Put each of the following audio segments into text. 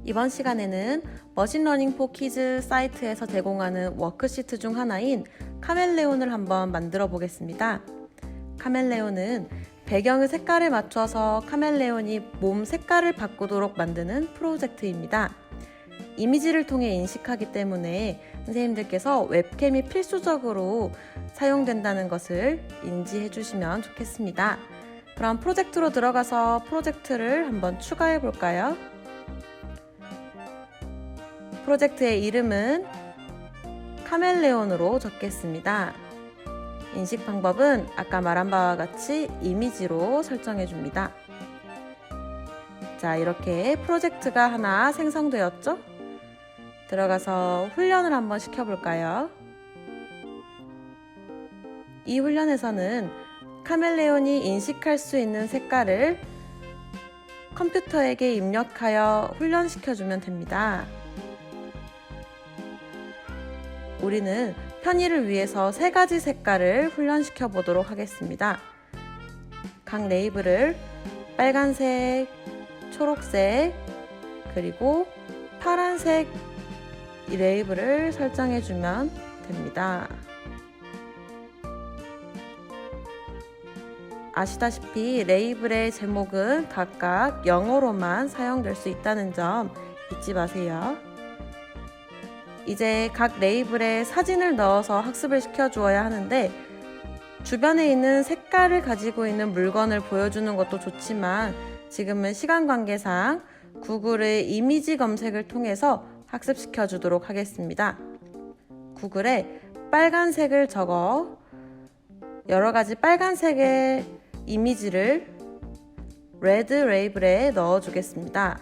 이번 시간에는 머신러닝 포 키즈 사이트에서 제공하는 워크시트 중 하나인 카멜레온을 한번 만들어 보겠습니다. 카멜레온은 배경의 색깔에 맞춰서 카멜레온이 몸 색깔을 바꾸도록 만드는 프로젝트입니다. 이미지를 통해 인식하기 때문에 선생님들께서 웹캠이 필수적으로 사용된다는 것을 인지해 주시면 좋겠습니다. 그럼 프로젝트로 들어가서 프로젝트를 한번 추가해 볼까요? 프로젝트의 이름은 카멜레온으로 적겠습니다. 인식 방법은 아까 말한 바와 같이 이미지로 설정해 줍니다. 자, 이렇게 프로젝트가 하나 생성되었죠? 들어가서 훈련을 한번 시켜볼까요? 이 훈련에서는 카멜레온이 인식할 수 있는 색깔을 컴퓨터에게 입력하여 훈련시켜주면 됩니다. 우리는 편의를 위해서 3가지 색깔을 훈련시켜 보도록 하겠습니다. 각 레이블을 빨간색, 초록색, 그리고 파란색 이 레이블을 설정해 주면 됩니다. 아시다시피 레이블의 제목은 각각 영어로만 사용될 수 있다는 점 잊지 마세요. 이제 각 레이블에 사진을 넣어서 학습을 시켜 주어야 하는데 주변에 있는 색깔을 가지고 있는 물건을 보여주는 것도 좋지만 지금은 시간 관계상 구글의 이미지 검색을 통해서 학습시켜 주도록 하겠습니다. 구글에 빨간색을 적어 여러 가지 빨간색의 이미지를 레드 레이블에 넣어 주겠습니다.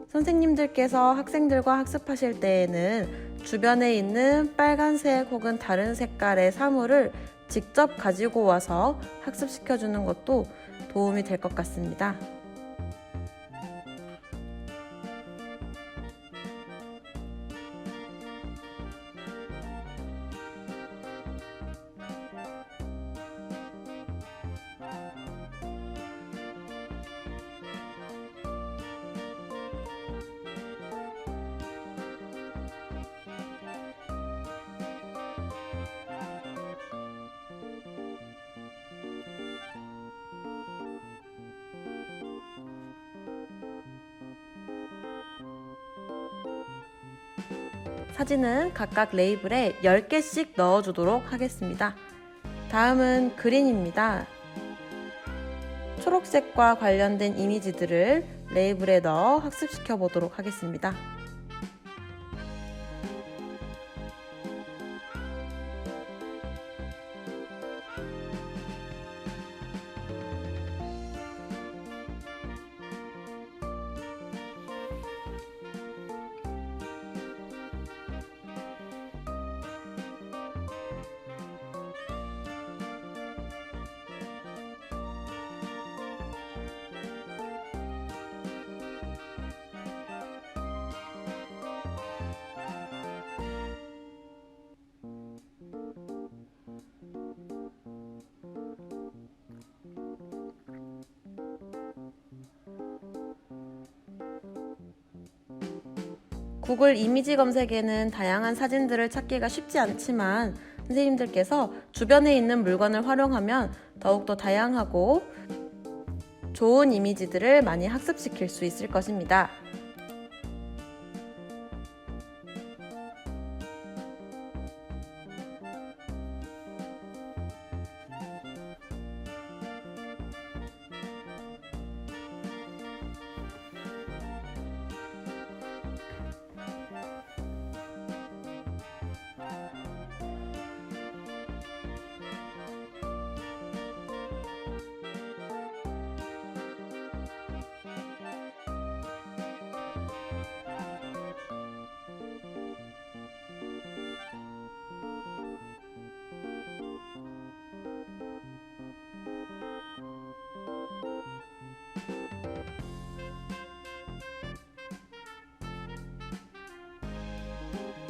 선생님들께서 학생들과 학습하실 때에는 주변에 있는 빨간색 혹은 다른 색깔의 사물을 직접 가지고 와서 학습시켜 주는 것도 도움이 될 것 같습니다. 사진은 각각 레이블에 10개씩 넣어주도록 하겠습니다. 다음은 그린입니다. 초록색과 관련된 이미지들을 레이블에 넣어 학습시켜 보도록 하겠습니다. 구글 이미지 검색에는 다양한 사진들을 찾기가 쉽지 않지만 선생님들께서 주변에 있는 물건을 활용하면 더욱더 다양하고 좋은 이미지들을 많이 학습시킬 수 있을 것입니다.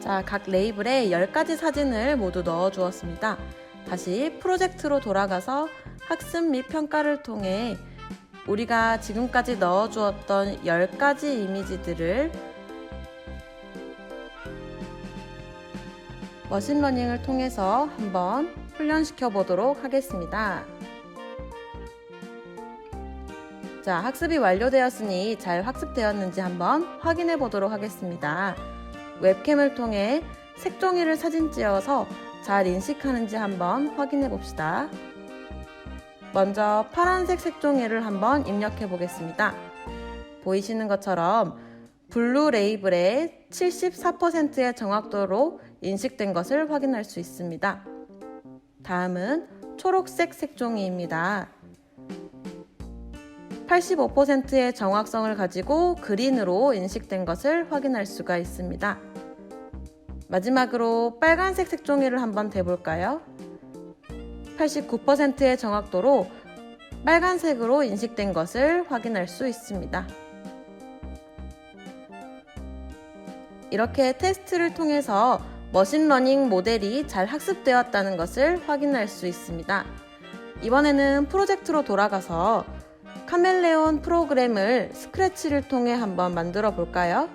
자, 각 레이블에 10가지 사진을 모두 넣어 주었습니다. 다시 프로젝트로 돌아가서 학습 및 평가를 통해 우리가 지금까지 넣어 주었던 10가지 이미지들을 머신러닝을 통해서 한번 훈련시켜 보도록 하겠습니다. 자, 학습이 완료되었으니 잘 학습되었는지 한번 확인해 보도록 하겠습니다. 웹캠을 통해 색종이를 사진 찍어서 잘 인식하는지 한번 확인해 봅시다. 먼저 파란색 색종이를 한번 입력해 보겠습니다. 보이시는 것처럼 블루 레이블의 74%의 정확도로 인식된 것을 확인할 수 있습니다. 다음은 초록색 색종이입니다. 85%의 정확성을 가지고 그린으로 인식된 것을 확인할 수가 있습니다. 마지막으로 빨간색 색종이를 한번 대볼까요? 89%의 정확도로 빨간색으로 인식된 것을 확인할 수 있습니다. 이렇게 테스트를 통해서 머신러닝 모델이 잘 학습되었다는 것을 확인할 수 있습니다. 이번에는 프로젝트로 돌아가서 카멜레온 프로그램을 스크래치를 통해 한번 만들어 볼까요?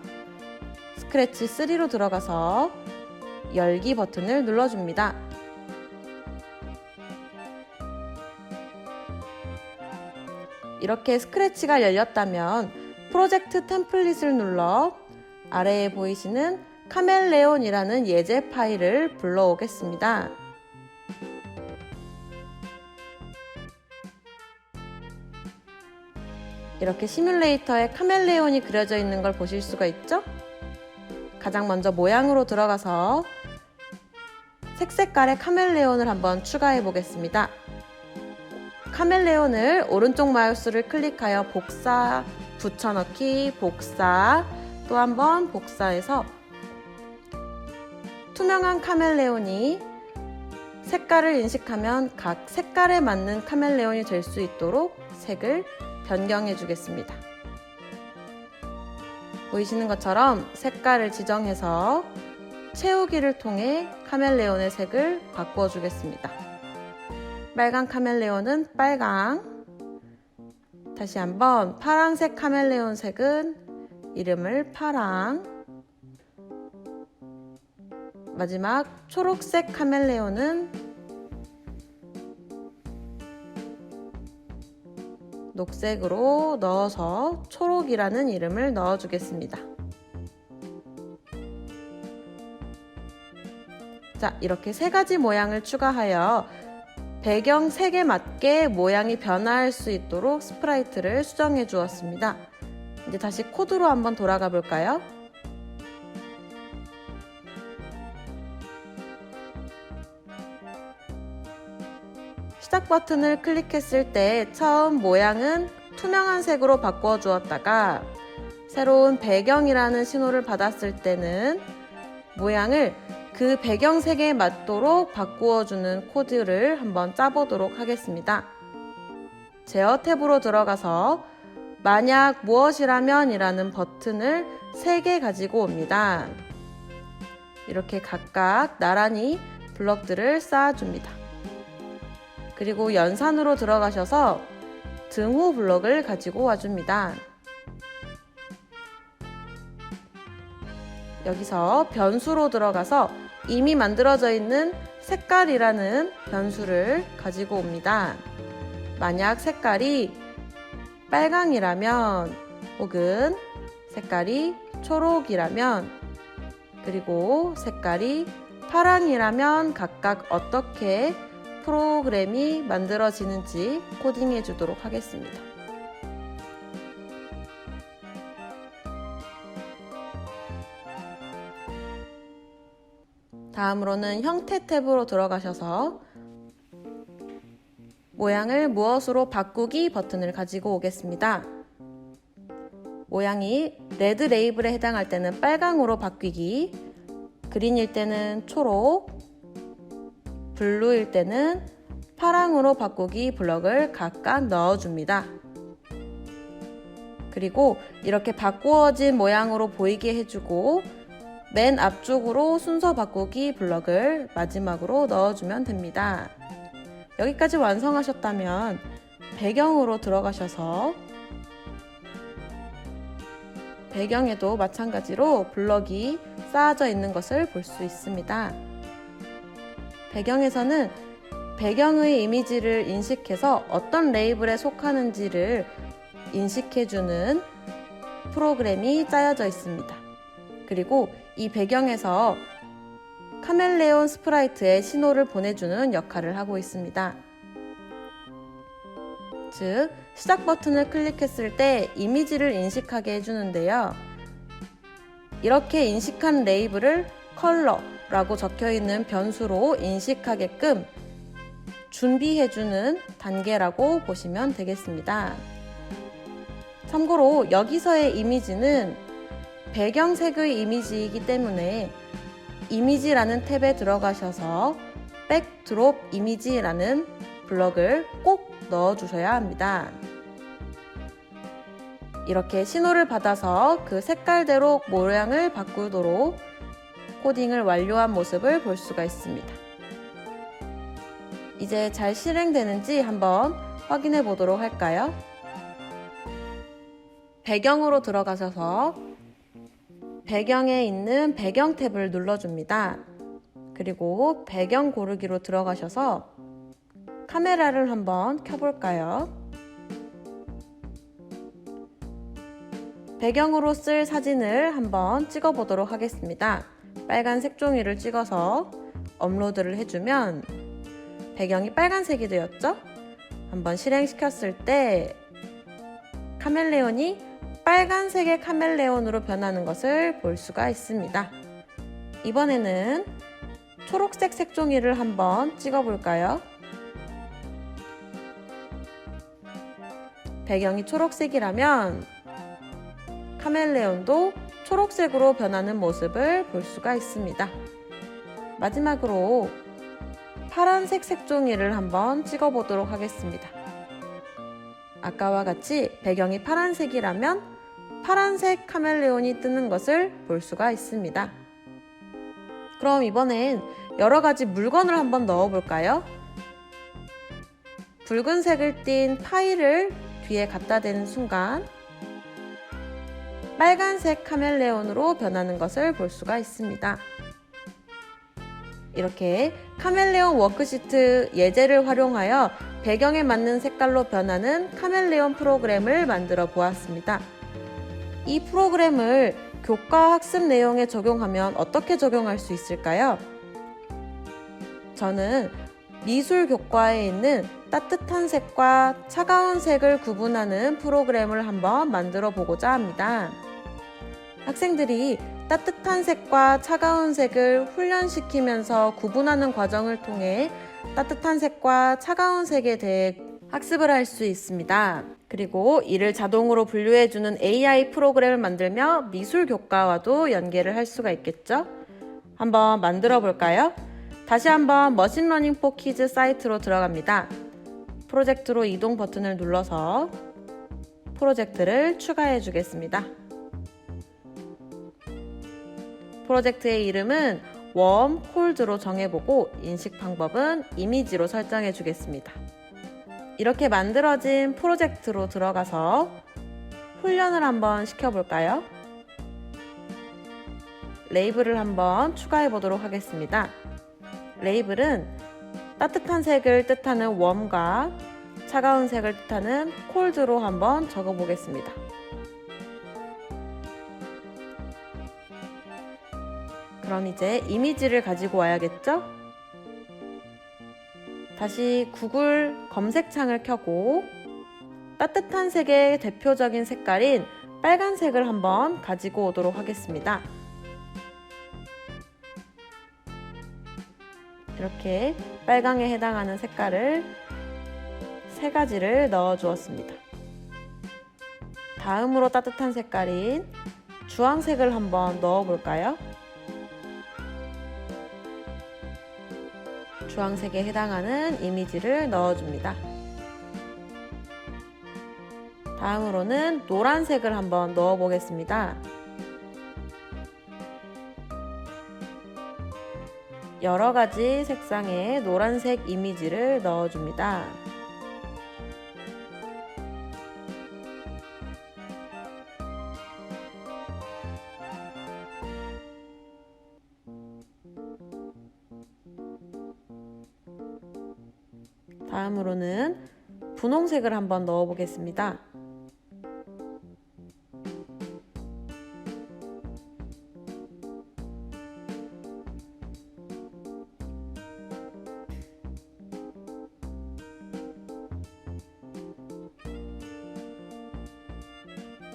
스크래치 3로 들어가서 열기 버튼을 눌러줍니다. 이렇게 스크래치가 열렸다면 프로젝트 템플릿을 눌러 아래에 보이시는 카멜레온이라는 예제 파일을 불러오겠습니다. 이렇게 시뮬레이터에 카멜레온이 그려져 있는 걸 보실 수가 있죠? 가장 먼저 모양으로 들어가서 색깔의 카멜레온을 한번 추가해 보겠습니다. 카멜레온을 오른쪽 마우스를 클릭하여 복사, 붙여넣기, 복사, 또 한번 복사해서 투명한 카멜레온이 색깔을 인식하면 각 색깔에 맞는 카멜레온이 될 수 있도록 색을 변경해 주겠습니다. 보이시는 것처럼 색깔을 지정해서 채우기를 통해 카멜레온의 색을 바꾸어 주겠습니다. 빨간 카멜레온은 빨강, 다시 한번 파란색 카멜레온 색은 이름을 파랑, 마지막 초록색 카멜레온은 녹색으로 넣어서 초록이라는 이름을 넣어주겠습니다. 자, 이렇게 3가지 모양을 추가하여 배경 색에 맞게 모양이 변화할 수 있도록 스프라이트를 수정해 주었습니다. 이제 다시 코드로 한번 돌아가 볼까요? 시작 버튼을 클릭했을 때 처음 모양은 투명한 색으로 바꿔 주었다가 새로운 배경이라는 신호를 받았을 때는 모양을 그 배경색에 맞도록 바꾸어 주는 코드를 한번 짜보도록 하겠습니다. 제어 탭으로 들어가서 만약 무엇이라면 이라는 버튼을 3개 가지고 옵니다. 이렇게 각각 나란히 블럭들을 쌓아줍니다. 그리고 연산으로 들어가셔서 등호 블럭을 가지고 와줍니다. 여기서 변수로 들어가서 이미 만들어져 있는 색깔이라는 변수를 가지고 옵니다. 만약 색깔이 빨강이라면 혹은 색깔이 초록이라면 그리고 색깔이 파랑이라면 각각 어떻게 프로그램이 만들어지는지 코딩해 주도록 하겠습니다. 다음으로는 형태 탭으로 들어가셔서 모양을 무엇으로 바꾸기 버튼을 가지고 오겠습니다. 모양이 레드 레이블에 해당할 때는 빨강으로 바뀌기, 그린일 때는 초록, 블루일 때는 파랑으로 바꾸기 블럭을 각각 넣어줍니다. 그리고 이렇게 바꾸어진 모양으로 보이게 해주고 맨 앞쪽으로 순서 바꾸기 블럭을 마지막으로 넣어주면 됩니다. 여기까지 완성하셨다면 배경으로 들어가셔서 배경에도 마찬가지로 블럭이 쌓아져 있는 것을 볼 수 있습니다. 배경에서는 배경의 이미지를 인식해서 어떤 레이블에 속하는지를 인식해주는 프로그램이 짜여져 있습니다. 그리고 이 배경에서 카멜레온 스프라이트에 신호를 보내주는 역할을 하고 있습니다. 즉, 시작 버튼을 클릭했을 때 이미지를 인식하게 해주는데요. 이렇게 인식한 레이블을 컬러라고 적혀있는 변수로 인식하게끔 준비해주는 단계라고 보시면 되겠습니다. 참고로 여기서의 이미지는 배경색의 이미지이기 때문에 이미지라는 탭에 들어가셔서 백드롭 이미지라는 블럭을 꼭 넣어주셔야 합니다. 이렇게 신호를 받아서 그 색깔대로 모양을 바꾸도록 코딩을 완료한 모습을 볼 수가 있습니다. 이제 잘 실행되는지 한번 확인해 보도록 할까요? 배경으로 들어가셔서 배경에 있는 배경 탭을 눌러줍니다. 그리고 배경 고르기로 들어가셔서 카메라를 한번 켜볼까요? 배경으로 쓸 사진을 한번 찍어보도록 하겠습니다. 빨간색 종이를 찍어서 업로드를 해주면 배경이 빨간색이 되었죠? 한번 실행시켰을 때 카멜레온이 빨간색의 카멜레온으로 변하는 것을 볼 수가 있습니다. 이번에는 초록색 색종이를 한번 찍어볼까요? 배경이 초록색이라면 카멜레온도 초록색으로 변하는 모습을 볼 수가 있습니다. 마지막으로 파란색 색종이를 한번 찍어보도록 하겠습니다. 아까와 같이 배경이 파란색이라면 파란색 카멜레온이 뜨는 것을 볼 수가 있습니다. 그럼 이번엔 여러 가지 물건을 한번 넣어볼까요? 붉은색을 띤 파일을 뒤에 갖다 대는 순간 빨간색 카멜레온으로 변하는 것을 볼 수가 있습니다. 이렇게 카멜레온 워크시트 예제를 활용하여 배경에 맞는 색깔로 변하는 카멜레온 프로그램을 만들어 보았습니다. 이 프로그램을 교과 학습 내용에 적용하면 어떻게 적용할 수 있을까요? 저는 미술 교과에 있는 따뜻한 색과 차가운 색을 구분하는 프로그램을 한번 만들어 보고자 합니다. 학생들이 따뜻한 색과 차가운 색을 훈련시키면서 구분하는 과정을 통해 따뜻한 색과 차가운 색에 대해 학습을 할 수 있습니다. 그리고 이를 자동으로 분류해주는 AI 프로그램을 만들며 미술 교과와도 연계를 할 수가 있겠죠? 한번 만들어 볼까요? 다시 한번 머신러닝 포 키즈 사이트로 들어갑니다. 프로젝트로 이동 버튼을 눌러서 프로젝트를 추가해 주겠습니다. 프로젝트의 이름은 웜, 콜드로 정해보고 인식 방법은 이미지로 설정해 주겠습니다. 이렇게 만들어진 프로젝트로 들어가서 훈련을 한번 시켜볼까요? 레이블을 한번 추가해 보도록 하겠습니다. 레이블은 따뜻한 색을 뜻하는 웜과 차가운 색을 뜻하는 콜드로 한번 적어 보겠습니다. 그럼 이제 이미지를 가지고 와야겠죠? 다시 구글 검색창을 켜고 따뜻한 색의 대표적인 색깔인 빨간색을 한번 가지고 오도록 하겠습니다. 이렇게 빨강에 해당하는 색깔을 3가지를 넣어 주었습니다. 다음으로 따뜻한 색깔인 주황색을 한번 넣어 볼까요? 주황색에 해당하는 이미지를 넣어줍니다. 다음으로는 노란색을 한번 넣어 보겠습니다. 여러 가지 색상의 노란색 이미지를 넣어줍니다. 다음으로는 분홍색을 한번 넣어 보겠습니다.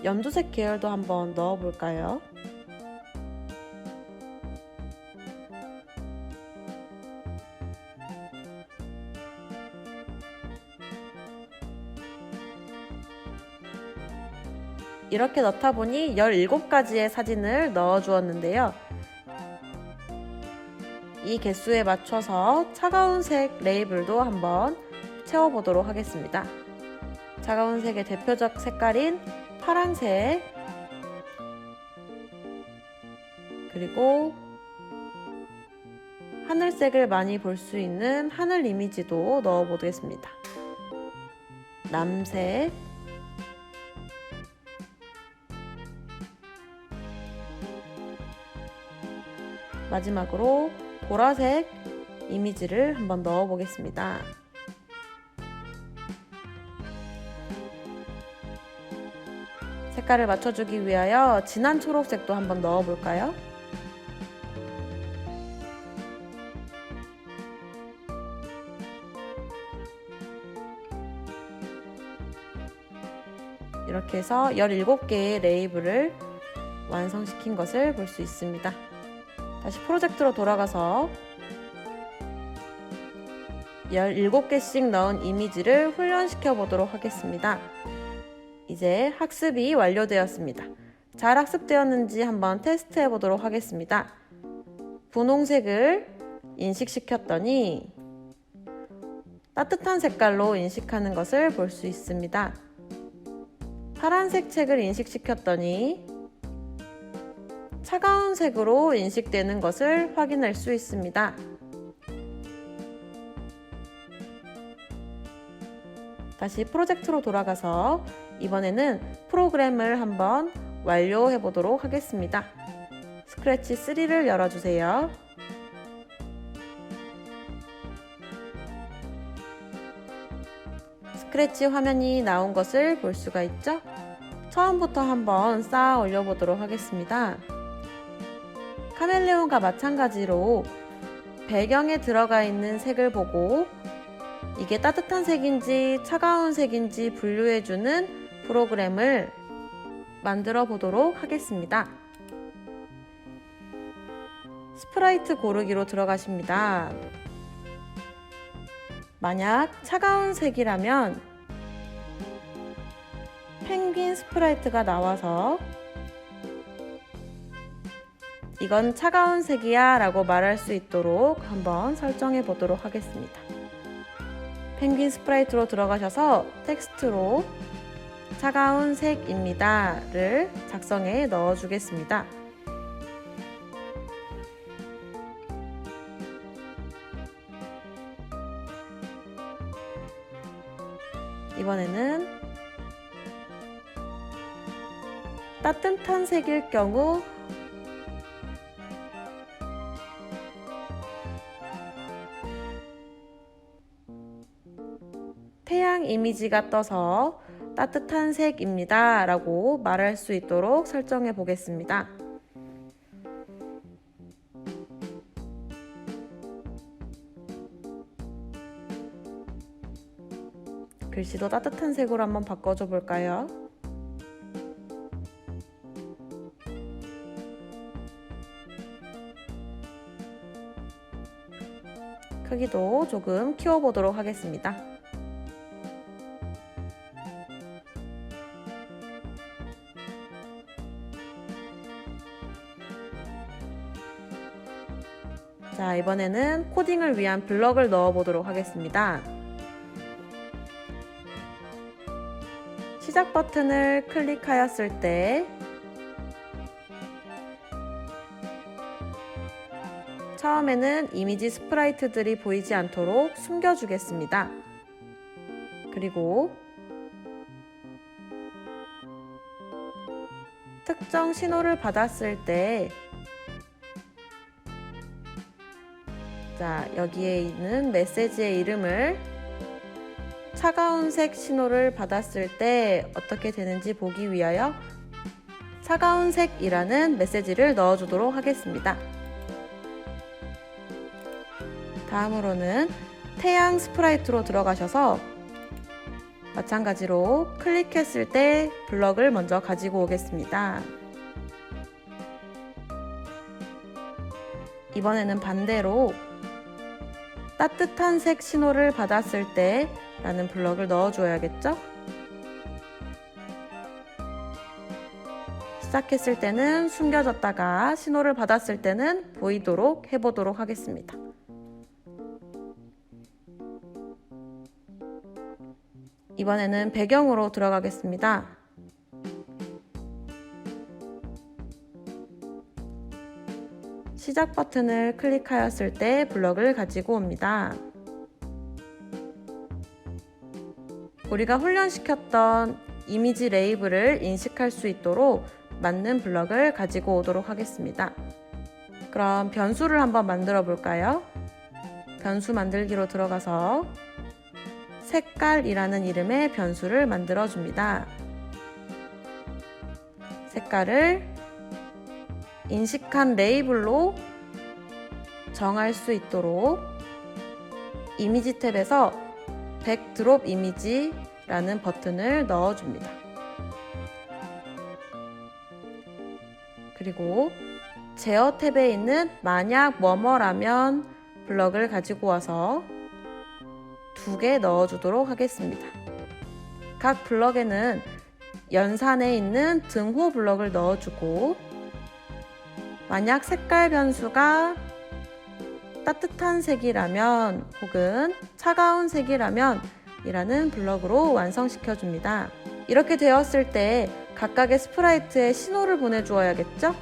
연두색 계열도 한번 넣어 볼까요? 이렇게 넣다 보니 17가지의 사진을 넣어 주었는데요. 이 개수에 맞춰서 차가운 색 레이블도 한번 채워보도록 하겠습니다. 차가운 색의 대표적 색깔인 파란색, 그리고 하늘색을 많이 볼 수 있는 하늘 이미지도 넣어 보겠습니다. 남색, 마지막으로 보라색 이미지를 한번 넣어 보겠습니다. 색깔을 맞춰주기 위하여 진한 초록색도 한번 넣어 볼까요? 이렇게 해서 17개의 레이블을 완성시킨 것을 볼 수 있습니다. 다시 프로젝트로 돌아가서 17개씩 넣은 이미지를 훈련시켜 보도록 하겠습니다. 이제 학습이 완료되었습니다. 잘 학습되었는지 한번 테스트해 보도록 하겠습니다. 분홍색을 인식시켰더니 따뜻한 색깔로 인식하는 것을 볼 수 있습니다. 파란색 책을 인식시켰더니 차가운 색으로 인식되는 것을 확인할 수 있습니다. 다시 프로젝트로 돌아가서 이번에는 프로그램을 한번 완료해 보도록 하겠습니다. 스크래치 3를 열어주세요. 스크래치 화면이 나온 것을 볼 수가 있죠? 처음부터 한번 쌓아 올려 보도록 하겠습니다. 카멜레온과 마찬가지로 배경에 들어가 있는 색을 보고 이게 따뜻한 색인지 차가운 색인지 분류해주는 프로그램을 만들어 보도록 하겠습니다. 스프라이트 고르기로 들어가십니다. 만약 차가운 색이라면 펭귄 스프라이트가 나와서 이건 차가운 색이야 라고 말할 수 있도록 한번 설정해 보도록 하겠습니다. 펭귄 스프라이트로 들어가셔서 텍스트로 차가운 색입니다 를 작성해 넣어 주겠습니다. 이번에는 따뜻한 색일 경우 태양 이미지가 떠서 따뜻한 색입니다 라고 말할 수 있도록 설정해 보겠습니다. 글씨도 따뜻한 색으로 한번 바꿔줘 볼까요? 크기도 조금 키워보도록 하겠습니다. 자, 이번에는 코딩을 위한 블럭을 넣어 보도록 하겠습니다. 시작 버튼을 클릭하였을 때 처음에는 이미지 스프라이트들이 보이지 않도록 숨겨주겠습니다. 그리고 특정 신호를 받았을 때 여기에 있는 메시지의 이름을 차가운 색 신호를 받았을 때 어떻게 되는지 보기 위하여 차가운 색이라는 메시지를 넣어주도록 하겠습니다. 다음으로는 태양 스프라이트로 들어가셔서 마찬가지로 클릭했을 때 블럭을 먼저 가지고 오겠습니다. 이번에는 반대로 따뜻한 색 신호를 받았을 때 라는 블럭을 넣어줘야겠죠? 시작했을 때는 숨겨졌다가 신호를 받았을 때는 보이도록 해보도록 하겠습니다. 이번에는 배경으로 들어가겠습니다. 시작 버튼을 클릭하였을 때 블럭을 가지고 옵니다. 우리가 훈련시켰던 이미지 레이블을 인식할 수 있도록 맞는 블럭을 가지고 오도록 하겠습니다. 그럼 변수를 한번 만들어 볼까요? 변수 만들기로 들어가서 색깔이라는 이름의 변수를 만들어 줍니다. 색깔을 인식한 레이블로 정할 수 있도록 이미지 탭에서 백드롭 이미지라는 버튼을 넣어줍니다. 그리고 제어 탭에 있는 만약 뭐뭐라면 블럭을 가지고 와서 2개 넣어주도록 하겠습니다. 각 블럭에는 연산에 있는 등호 블럭을 넣어주고 만약 색깔 변수가 따뜻한 색이라면 혹은 차가운 색이라면 이라는 블럭으로 완성시켜 줍니다. 이렇게 되었을 때 각각의 스프라이트에 신호를 보내주어야겠죠?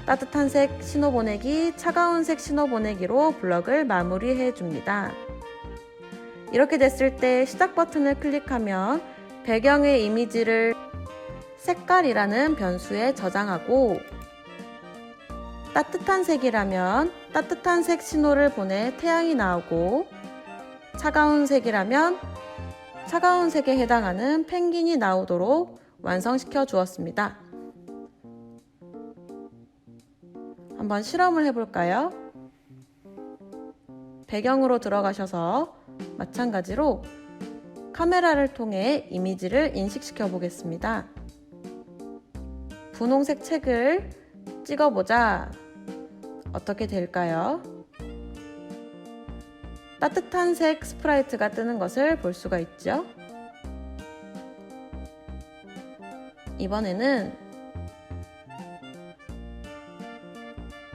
따뜻한 색 신호 보내기, 차가운 색 신호 보내기로 블럭을 마무리해 줍니다. 이렇게 됐을 때 시작 버튼을 클릭하면 배경의 이미지를 색깔이라는 변수에 저장하고 따뜻한 색이라면 따뜻한 색 신호를 보내 태양이 나오고 차가운 색이라면 차가운 색에 해당하는 펭귄이 나오도록 완성시켜 주었습니다. 한번 실험을 해볼까요? 배경으로 들어가셔서 마찬가지로 카메라를 통해 이미지를 인식시켜 보겠습니다. 분홍색 책을 찍어보자. 어떻게 될까요? 따뜻한 색 스프라이트가 뜨는 것을 볼 수가 있죠? 이번에는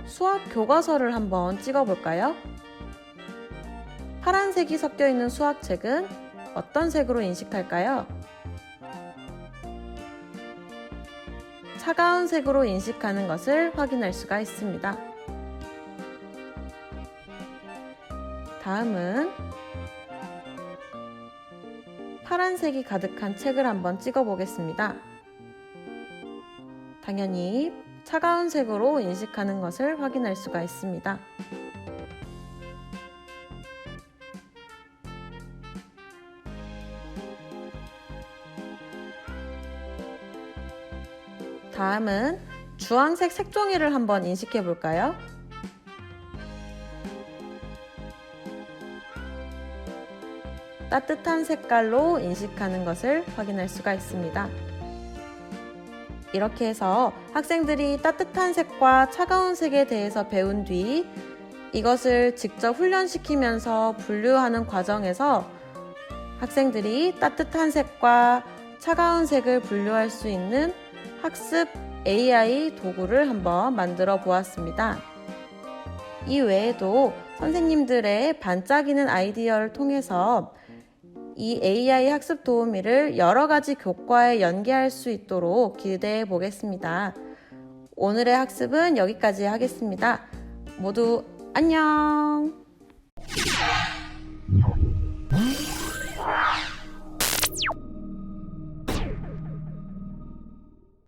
수학 교과서를 한번 찍어볼까요? 파란색이 섞여 있는 수학책은 어떤 색으로 인식할까요? 차가운 색으로 인식하는 것을 확인할 수가 있습니다. 다음은 파란색이 가득한 책을 한번 찍어 보겠습니다. 당연히 차가운 색으로 인식하는 것을 확인할 수가 있습니다. 다음은 주황색 색종이를 한번 인식해 볼까요? 따뜻한 색깔로 인식하는 것을 확인할 수가 있습니다. 이렇게 해서 학생들이 따뜻한 색과 차가운 색에 대해서 배운 뒤 이것을 직접 훈련시키면서 분류하는 과정에서 학생들이 따뜻한 색과 차가운 색을 분류할 수 있는 학습 AI 도구를 한번 만들어 보았습니다. 이 외에도 선생님들의 반짝이는 아이디어를 통해서 이 AI 학습 도우미를 여러 가지 교과에 연계할 수 있도록 기대해 보겠습니다. 오늘의 학습은 여기까지 하겠습니다. 모두 안녕!